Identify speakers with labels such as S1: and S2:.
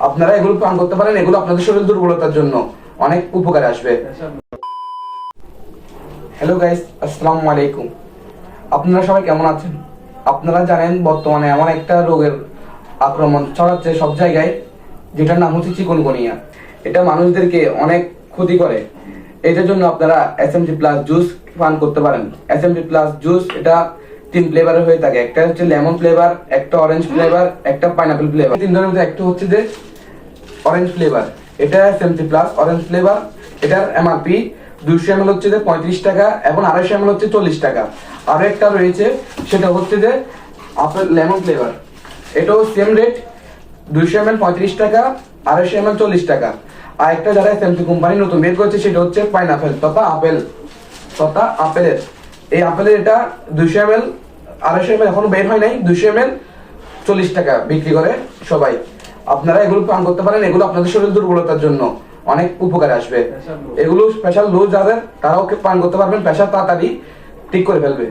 S1: আপনারা এগুলো পান করতে পারেন। এগুলো আপনাদের শরীর দুর্বলতার জন্য অনেক উপকারে আসবে। হ্যালো গাইস, আসসালামু আলাইকুম। আপনারা সবাই কেমন আছেন? আপনারা জানেন বর্তমানে এমন একটা রোগের আক্রমণ ছড়াচ্ছে সব জায়গায়, যেটার নাম হচ্ছে চিকুনগুনিয়া। এটা মানুষদেরকে অনেক ক্ষতি করে। এটার জন্য আপনারা এসএমজি প্লাস জুস পান করতে পারেন। এসএমজি প্লাস জুস এটা 3 ফ্লেভারের হয়ে থাকে। একটা হচ্ছে লেমন ফ্লেভার, একটা অরেঞ্জ ফ্লেভার, একটা পাইনাপল ফ্লেভার। 3 ধরনের মধ্যে একটা হচ্ছে যে অরেঞ্জ ফ্লেভার। এটা এসএমজি প্লাস অরেঞ্জ ফ্লেভার। এটার এমআরপি 200 ml হচ্ছে যে 35 টাকা এবং 250 ml হচ্ছে 40 টাকা। আরো একটা রয়েছে, সেটা হচ্ছে যে আপনার লেমন ফ্লেভার। এটাও সেম রেট, 200 ml 35 টাকা, 250 ml 40 টাকা। আর একটা যারা এসএমজি কোম্পানি নতুন বের করেছে সেটা হচ্ছে পাইনাপেল তথা আপেলের। এই আপেলের এটা 200 ml 250 ml এখনো বের হয় নাই, 200 ml 40 টাকা বিক্রি করে সবাই। আপনারা এগুলো পান করতে পারেন। এগুলো আপনাদের শরীর দুর্বলতার জন্য অনেক উপকারে আসবে। এগুলো স্পেশাল লো যাদের, তারাও পান করতে পারবেন। প্রেশার তাড়াতাড়ি ঠিক করে ফেলবে।